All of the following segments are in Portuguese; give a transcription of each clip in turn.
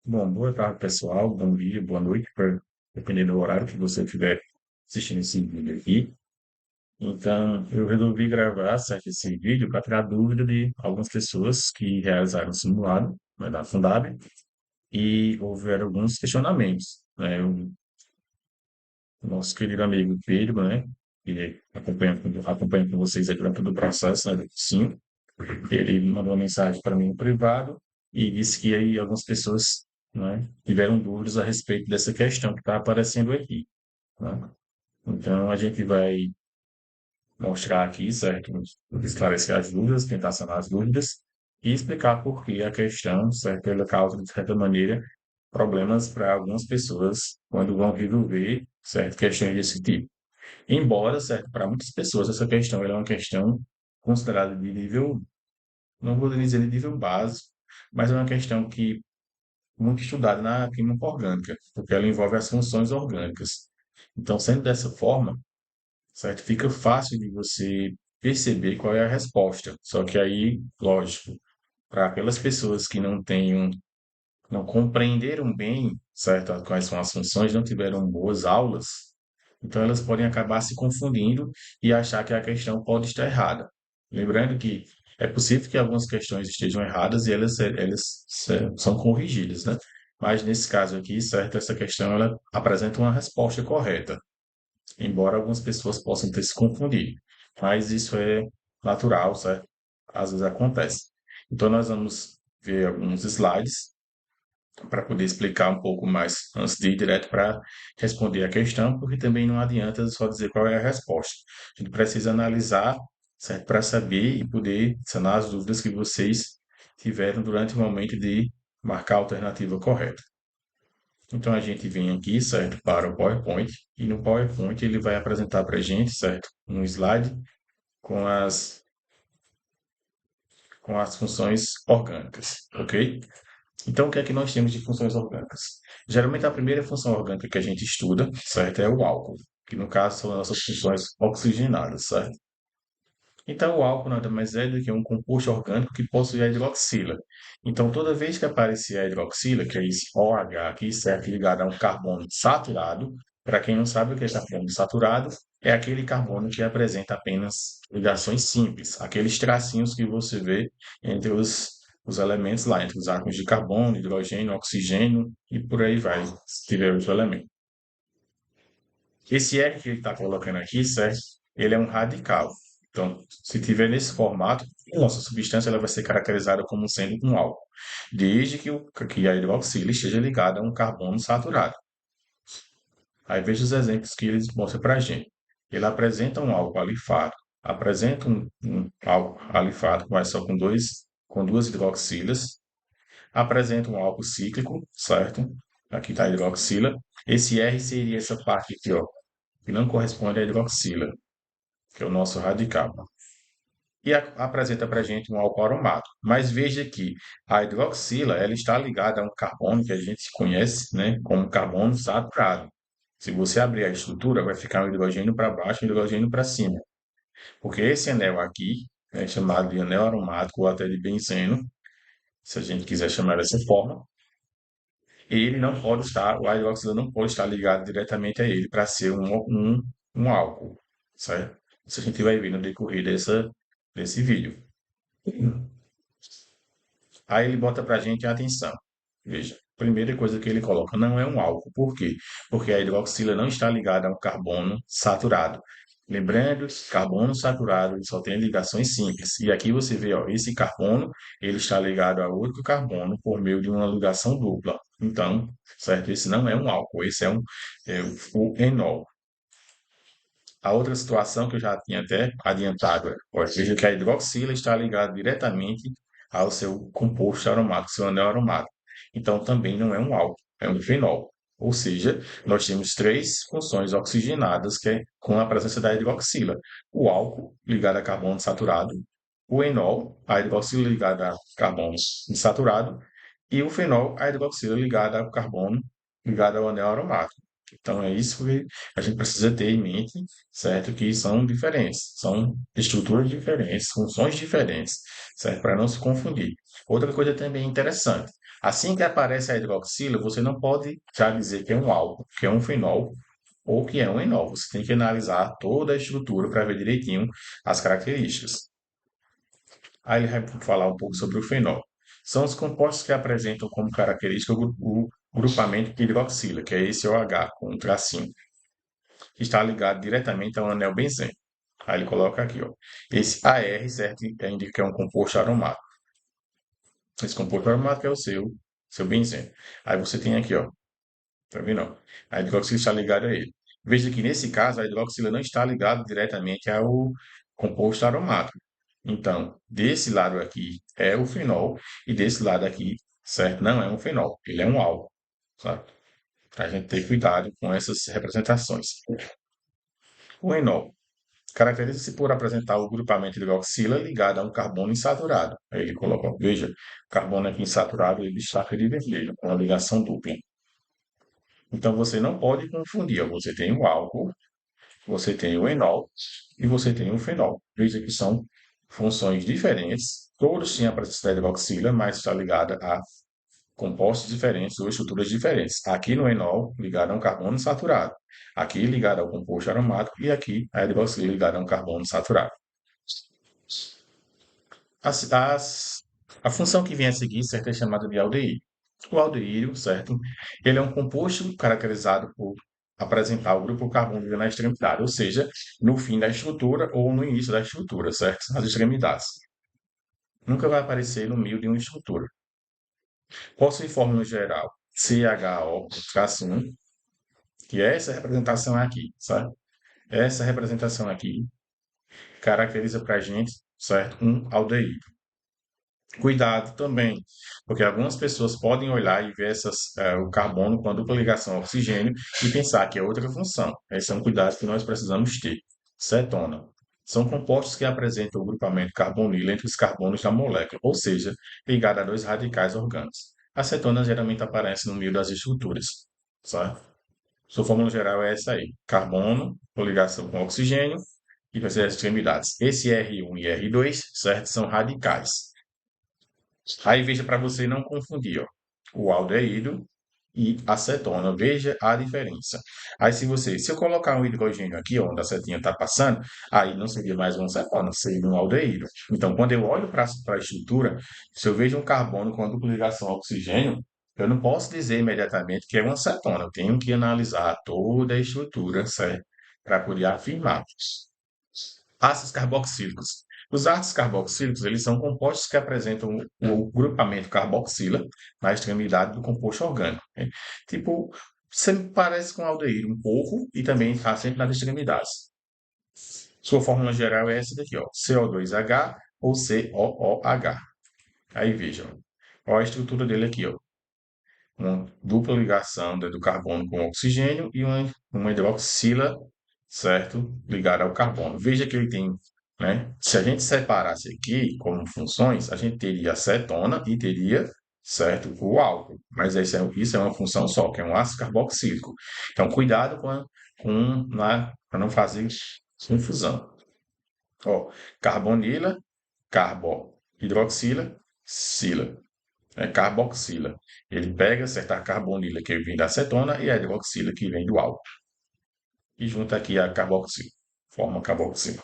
Bom, boa tarde, pessoal. Bom dia, boa noite, dependendo do horário que você estiver assistindo esse vídeo aqui. Então, eu resolvi gravar, certo, esse vídeo para tirar dúvida de algumas pessoas que realizaram o simulado, né, da Fundab e houveram alguns questionamentos, né? O nosso querido amigo Pedro, né, que acompanha com vocês aí durante todo o processo, né, sim, ele mandou uma mensagem para mim no privado e disse que aí algumas pessoas, né, tiveram dúvidas a respeito dessa questão que está aparecendo aqui, né? Então, a gente vai mostrar aqui, certo? Esclarecer as dúvidas, tentar sanar as dúvidas e explicar por que a questão, certo? Ela causa, de certa maneira, problemas para algumas pessoas quando vão resolver, certo? Questões desse tipo. Embora, certo, para muitas pessoas essa questão ela é uma questão considerada de nível, não vou dizer de nível básico, mas é uma questão que muito estudada na química orgânica, porque ela envolve as funções orgânicas. Então, sendo dessa forma, certo, fica fácil de você perceber qual é a resposta. Só que aí, lógico, para aquelas pessoas que não compreenderam bem, certo, quais são as funções, não tiveram boas aulas, então elas podem acabar se confundindo e achar que a questão pode estar errada. Lembrando que é possível que algumas questões estejam erradas e elas são corrigidas, né? Mas nesse caso aqui, certo, essa questão ela apresenta uma resposta correta, embora algumas pessoas possam ter se confundido. Mas isso é natural, certo? Às vezes acontece. Então nós vamos ver alguns slides para poder explicar um pouco mais antes de ir direto para responder a questão, porque também não adianta só dizer qual é a resposta. A gente precisa analisar, certo? Para saber e poder sanar as dúvidas que vocês tiveram durante o momento de marcar a alternativa correta. Então a gente vem aqui, certo, para o PowerPoint, e no PowerPoint ele vai apresentar para a gente, certo, um slide com com as funções orgânicas, ok? Então, o que é que nós temos de funções orgânicas? Geralmente, a primeira função orgânica que a gente estuda, certo, é o álcool, que no caso são as nossas funções oxigenadas, certo? Então, o álcool nada mais é do que um composto orgânico que possui a hidroxila. Então, toda vez que aparecer a hidroxila, que é esse OH aqui, certo, ligado a um carbono saturado, para quem não sabe o que é carbono saturado, é aquele carbono que apresenta apenas ligações simples, aqueles tracinhos que você vê entre os elementos lá, entre os átomos de carbono, hidrogênio, oxigênio e por aí vai, se tiver outro elemento. Esse R que ele está colocando aqui, certo? Ele é um radical. Então, se tiver nesse formato, a nossa substância ela vai ser caracterizada como sendo um álcool, desde que a hidroxila esteja ligada a um carbono saturado. Aí veja os exemplos que eles mostram para a gente. Ele apresenta um álcool alifado, apresenta um álcool alifado, mas só com duas hidroxilas, apresenta um álcool cíclico, certo? Aqui está a hidroxila. Esse R seria essa parte aqui, ó, que não corresponde à hidroxila, que é o nosso radical. E apresenta para a gente um álcool aromático. Mas veja que a hidroxila ela está ligada a um carbono que a gente conhece, né, como carbono saturado. Se você abrir a estrutura, vai ficar um hidrogênio para baixo e um hidrogênio para cima. Porque esse anel aqui é chamado de anel aromático ou até de benzeno, se a gente quiser chamar dessa forma, ele não pode estar, o hidroxila não pode estar ligado diretamente a ele para ser um álcool, certo? Isso a gente vai ver no decorrer desse vídeo. Aí ele bota para a gente a atenção. Veja, primeira coisa que ele coloca, não é um álcool. Por quê? Porque a hidroxila não está ligada a um carbono saturado. Lembrando, carbono saturado ele só tem ligações simples. E aqui você vê, ó, esse carbono ele está ligado a outro carbono por meio de uma ligação dupla. Então, certo? Esse não é um álcool, esse é o enol. A outra situação que eu já tinha até adiantado é, ó, veja que a hidroxila está ligada diretamente ao seu composto aromático, seu anel aromático. Então, também não é um álcool, é um fenol. Ou seja, nós temos três funções oxigenadas que é com a presença da hidroxila. O álcool ligado a carbono saturado, o enol, a hidroxila ligada a carbono insaturado, e o fenol, a hidroxila ligada ao carbono ligado ao anel aromático. Então, é isso que a gente precisa ter em mente, certo? Que são diferentes, são estruturas diferentes, funções diferentes, certo? Para não se confundir. Outra coisa também interessante. Assim que aparece a hidroxila, você não pode já dizer que é um álcool, que é um fenol ou que é um enol. Você tem que analisar toda a estrutura para ver direitinho as características. Aí ele vai falar um pouco sobre o fenol. São os compostos que apresentam como característica o grupamento hidroxila, que é esse OH com um tracinho, que está ligado diretamente ao anel benzeno. Aí ele coloca aqui, ó. Esse AR, certo, indica que é um composto aromático. Esse composto aromático é o seu benzeno. Aí você tem aqui, ó, tá vendo? Ó? A hidroxila está ligada a ele. Veja que nesse caso a hidroxila não está ligada diretamente ao composto aromático. Então, desse lado aqui é o fenol e desse lado aqui, certo? Não é um fenol, ele é um álcool, sabe? Para a gente ter cuidado com essas representações. O enol caracteriza-se por apresentar o grupamento hidroxila ligado a um carbono insaturado. Aí ele coloca, veja, carbono aqui insaturado, ele destaca de vermelho, com a ligação dupla. Então você não pode confundir. Ó. Você tem o álcool, você tem o enol e você tem o fenol. Veja que são funções diferentes. Todos têm a presença da hidroxila, mas está ligada a compostos diferentes ou estruturas diferentes. Aqui no enol, ligado a um carbono saturado. Aqui ligado ao composto aromático e aqui a hidroxila ligada a um carbono saturado. As, as, a função que vem a seguir, certo, é chamada de aldeído. O aldeído, certo, ele é um composto caracterizado por apresentar o grupo carbônico na extremidade, ou seja, no fim da estrutura ou no início da estrutura, certo? As extremidades. Nunca vai aparecer no meio de uma estrutura. Possui fórmula geral CHO-1, que é essa representação aqui, certo? Essa representação aqui caracteriza para a gente, certo, um aldeído. Cuidado também, porque algumas pessoas podem olhar e ver o carbono com a dupla ligação ao oxigênio e pensar que é outra função. Esse é um cuidado que nós precisamos ter. Cetona. São compostos que apresentam o grupamento carbonilo entre os carbonos da molécula, ou seja, ligado a dois radicais orgânicos. As cetonas geralmente aparecem no meio das estruturas, certo? Sua fórmula geral é essa aí: carbono, com ligação com oxigênio, e vai ser as extremidades. Esse R1 e R2, certo? São radicais. Aí veja para você não confundir, ó, o aldeído e acetona. Veja a diferença. Aí se eu colocar um hidrogênio aqui, ó, onde a setinha está passando, aí não seria mais uma acetona, seria um aldeído. Então, quando eu olho para a estrutura, se eu vejo um carbono com a dupla ligação ao oxigênio, eu não posso dizer imediatamente que é uma acetona. Eu tenho que analisar toda a estrutura, certo? Para poder afirmar. Ácidos carboxílicos. Os ácidos carboxílicos, eles são compostos que apresentam o grupamento carboxila na extremidade do composto orgânico. Né? Tipo, sempre parece com aldeído um pouco e também está sempre nas extremidades. Sua fórmula geral é essa daqui, ó, CO2H ou COOH. Aí vejam, olha a estrutura dele aqui, ó. Uma dupla ligação do carbono com o oxigênio e uma hidroxila, certo? Ligada ao carbono. Veja que ele tem, né? Se a gente separasse aqui como funções, a gente teria a cetona e teria, certo, o álcool. Mas isso é uma função só, que é um ácido carboxílico. Então, cuidado para não fazer confusão. Ó, carbonila, hidroxila, sila. É carboxila. Ele pega certa carbonila que vem da acetona e a hidroxila que vem do álcool. E junta aqui a carboxila. Forma carboxila.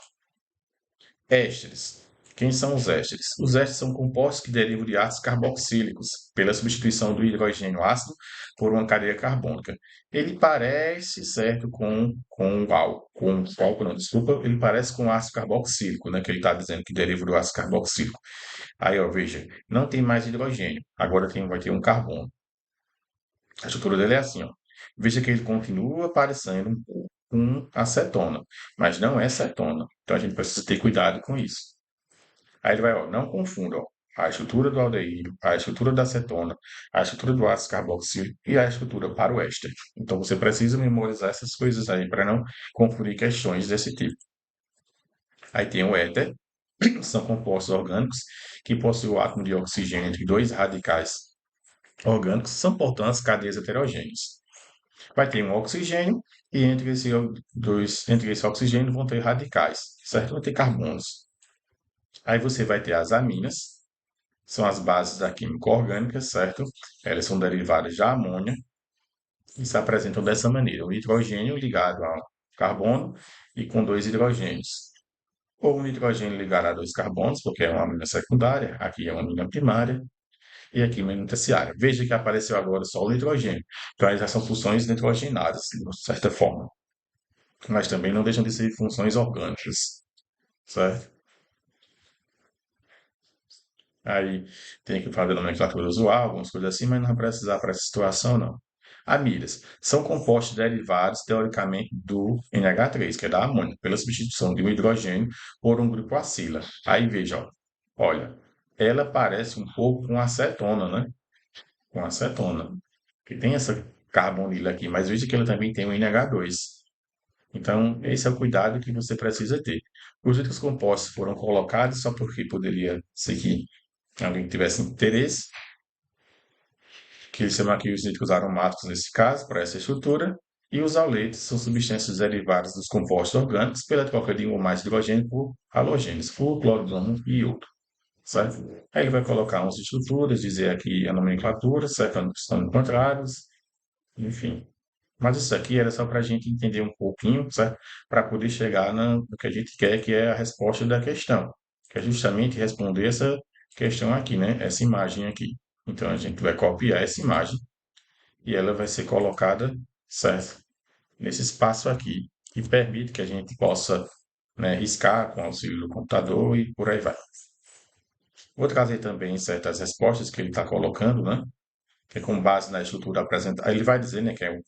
Ésteres. Quem são os ésteres? Os ésteres são compostos que derivam de ácidos carboxílicos pela substituição do hidrogênio ácido por uma cadeia carbônica. Ele parece, certo, com o álcool. Com o álcool, não, desculpa. Ele parece com o ácido carboxílico, né? Que ele está dizendo que deriva do ácido carboxílico. Aí, ó, veja, não tem mais hidrogênio. Agora vai ter um carbono. A estrutura dele é assim, ó. Veja que ele continua parecendo um pouco com acetona, mas não é cetona. Então a gente precisa ter cuidado com isso. Aí ele vai, ó, não confunda, ó, a estrutura do aldeído, a estrutura da acetona, a estrutura do ácido carboxílico e a estrutura para o éster. Então você precisa memorizar essas coisas aí para não confundir questões desse tipo. Aí tem o éter, são compostos orgânicos que possuem o átomo de oxigênio entre dois radicais orgânicos, são, portanto, as cadeias heterogêneas. Vai ter um oxigênio e entre esse oxigênio vão ter radicais, certo? Vai ter carbonos. Aí você vai ter as aminas, são as bases da química orgânica, certo? Elas são derivadas da amônia e se apresentam dessa maneira: o hidrogênio ligado ao carbono e com dois hidrogênios. Ou um hidrogênio ligado a dois carbonos, porque é uma amina secundária, aqui é uma amina primária, e aqui uma amina terciária. Veja que apareceu agora só o hidrogênio. Então, elas já são funções nitrogenadas, de certa forma. Mas também não deixam de ser funções orgânicas, certo? Aí tem que fazer nomenclatura usual, algumas coisas assim, mas não vai precisar para essa situação, não. Amidas são compostos derivados, teoricamente, do NH3, que é da amônia, pela substituição de um hidrogênio por um grupo acila. Aí veja, ó, olha, ela parece um pouco com acetona, né? Com acetona, que tem essa carbonila aqui, mas veja que ela também tem o NH2. Então, esse é o cuidado que você precisa ter. Os outros compostos foram colocados só porque poderia ser que alguém tivesse interesse, que eles chamam aqui os nítricos aromáticos nesse caso, para essa estrutura, e os auletos são substâncias derivadas dos compostos orgânicos pela troca de um ou mais hidrogênio por halogênios, flúor, cloro, bromo e iodo, certo? Aí ele vai colocar umas estruturas, dizer aqui a nomenclatura, certo? Onde estão encontrados, enfim. Mas isso aqui era só para a gente entender um pouquinho, certo? Para poder chegar no que a gente quer, que é a resposta da questão, que é justamente responder essa questão aqui, né? Essa imagem aqui. Então a gente vai copiar essa imagem e ela vai ser colocada, certo? Nesse espaço aqui, que permite que a gente possa, né, riscar com o auxílio do computador e por aí vai. Vou trazer também certas respostas que ele está colocando, né? Que é com base na estrutura apresentada. Ele vai dizer, né, que é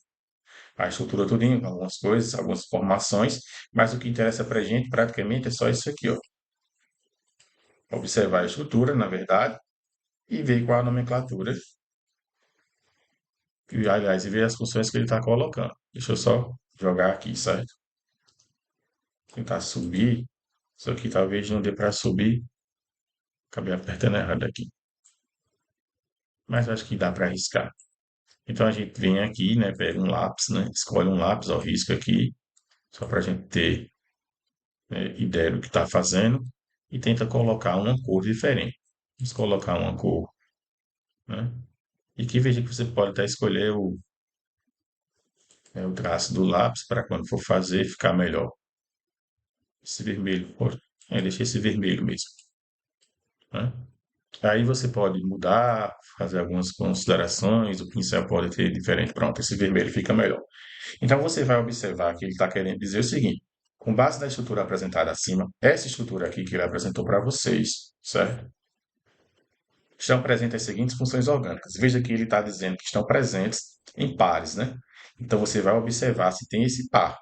a estrutura tudinho, algumas coisas, algumas informações, mas o que interessa para a gente praticamente é só isso aqui, ó. Observar a estrutura, na verdade, e ver qual a nomenclatura, e, aliás, e ver as funções que ele está colocando. Deixa eu só jogar aqui, certo? Tentar subir. Isso aqui talvez não dê para subir. Acabei apertando errado aqui. Mas acho que dá para arriscar. Então a gente vem aqui, né? Pega um lápis, né? Escolhe um lápis, ó, risca aqui, só para a gente ter, né, ideia do que está fazendo. E tenta colocar uma cor diferente. Vamos colocar uma cor, né? E que veja que você pode até escolher o traço do lápis para quando for fazer ficar melhor. Esse vermelho, deixa esse vermelho mesmo, né? Aí você pode mudar, fazer algumas considerações, o pincel pode ter diferente, pronto, esse vermelho fica melhor. Então você vai observar que ele está querendo dizer o seguinte: com base na estrutura apresentada acima, essa estrutura aqui que ele apresentou para vocês, certo? Estão presentes as seguintes funções orgânicas. Veja que ele está dizendo que estão presentes em pares, né? Então você vai observar se tem esse par.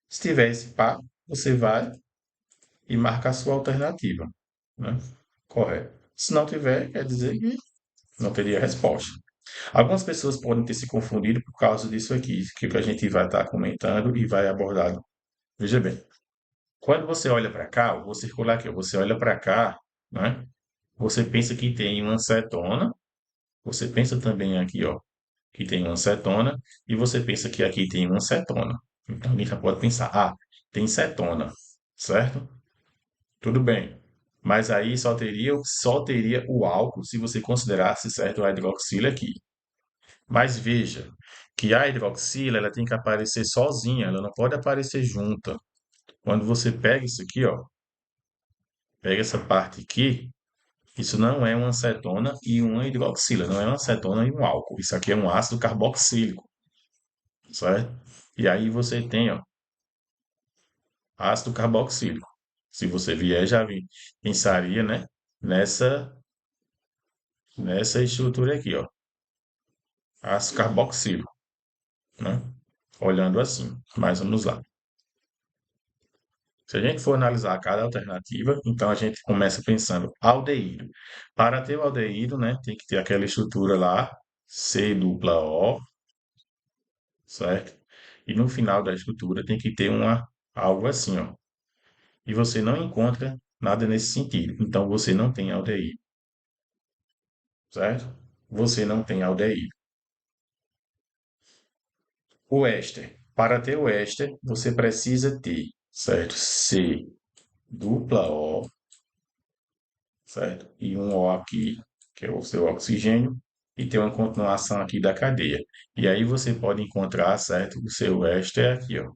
Se tiver esse par, você vai e marca a sua alternativa, né? Correto. Se não tiver, quer dizer que não teria resposta. Algumas pessoas podem ter se confundido por causa disso aqui, que a gente vai estar comentando e vai abordar. Veja bem, quando você olha para cá, eu vou circular aqui, você olha para cá, né? Você pensa que tem uma acetona, você pensa também aqui, ó, que tem uma cetona, e você pensa que aqui tem uma cetona. Então, a gente já pode pensar, tem cetona, certo? Tudo bem. Mas aí só teria o álcool se você considerasse, certo, a hidroxila aqui. Mas veja que a hidroxila, ela tem que aparecer sozinha, ela não pode aparecer junta. Quando você pega isso aqui, ó, pega essa parte aqui, isso não é uma acetona e uma hidroxila, não é uma acetona e um álcool. Isso aqui é um ácido carboxílico, certo? E aí você tem, ó, ácido carboxílico. Se você vier, pensaria, né, nessa, nessa estrutura aqui, ó, ácido carboxílico, né? Olhando assim, mas vamos lá. Se a gente for analisar cada alternativa, então a gente começa pensando aldeído. Para ter o aldeído, né, tem que ter aquela estrutura lá, C dupla O, certo? E no final da estrutura tem que ter algo assim, ó. E você não encontra nada nesse sentido. Então você não tem aldeído, certo? Você não tem aldeído. O éster. Para ter o éster, você precisa ter, certo? C dupla O, certo? E um O aqui. que é o seu oxigênio, e tem uma continuação aqui da cadeia. E aí você pode encontrar, certo, o seu éster aqui, ó.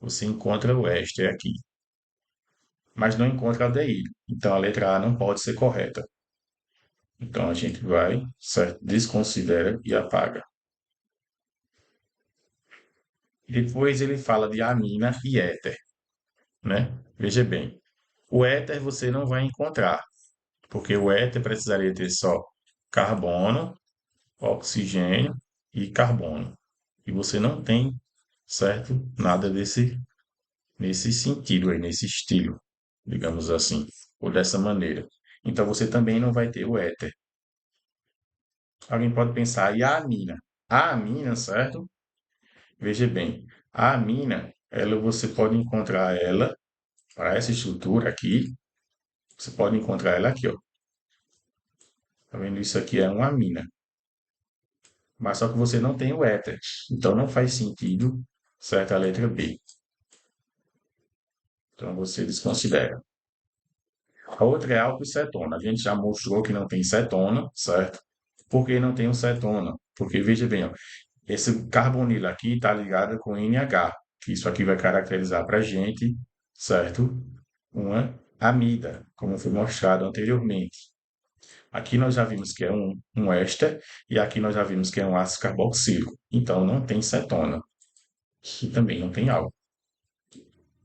Você encontra o éster aqui, mas não encontra aldeído. Então a letra A não pode ser correta. Então a gente vai, certo, desconsidera e apaga. Depois ele fala de amina e éter, né? Veja bem, o éter você não vai encontrar, porque o éter precisaria ter só carbono, oxigênio e carbono. E você não tem, certo? Nada nesse sentido aí, nesse estilo, digamos assim, ou dessa maneira. Então você também não vai ter o éter. Alguém pode pensar, e a amina? A amina, certo? Veja bem, a amina, ela você pode encontrar ela para essa estrutura aqui, você pode encontrar ela aqui, ó. Tá vendo? Isso aqui é uma amina. Mas só que você não tem o éter. Então não faz sentido, certo? A letra B. Então você desconsidera. A outra é álcool e cetona. A gente já mostrou que não tem cetona, certo? Por que não tem o cetona? Porque, veja bem, ó, esse carbonilo aqui está ligado com NH, que isso aqui vai caracterizar para a gente, certo? Uma amida, como foi mostrado anteriormente. Aqui nós já vimos que é um éster e aqui nós já vimos que é um ácido carboxílico. Então não tem cetona e também não tem álcool,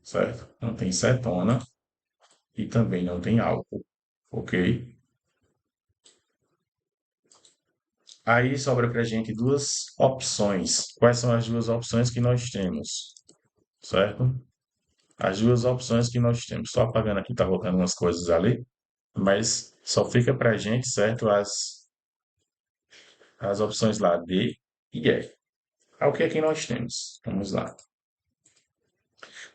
certo? Não tem cetona e também não tem álcool, ok? Aí sobra para a gente duas opções. Quais são as duas opções que nós temos, certo? As duas opções que nós temos. Só apagando aqui, tá voltando umas coisas ali, mas só fica para a gente, certo? As opções lá, D e E. O que é que nós temos? Vamos lá.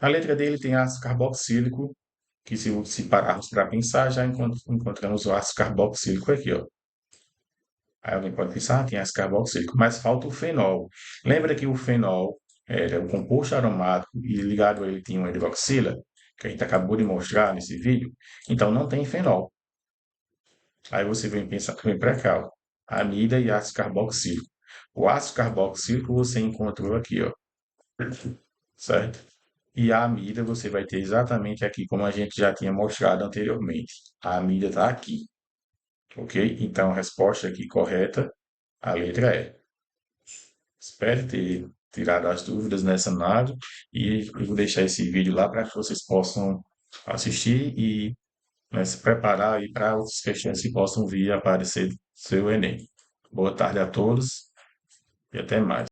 Na letra D ele tem ácido carboxílico, que se pararmos para pensar, já encontramos o ácido carboxílico aqui, ó. Aí alguém pode pensar, tem ácido carboxílico, mas falta o fenol. Lembra que o fenol era o composto aromático e ligado a ele tinha uma hidroxila, que a gente acabou de mostrar nesse vídeo? Então não tem fenol. Aí você vem pensar, vem para cá, ó, amida e ácido carboxílico. O ácido carboxílico você encontrou aqui, ó, certo? E a amida você vai ter exatamente aqui, como a gente já tinha mostrado anteriormente. A amida está aqui, ok? Então a resposta aqui correta, a letra E. Espero ter tirado as dúvidas nessa análise e eu vou deixar esse vídeo lá para que vocês possam assistir e, né, se preparar aí para outras questões que possam vir a aparecer no seu Enem. Boa tarde a todos e até mais.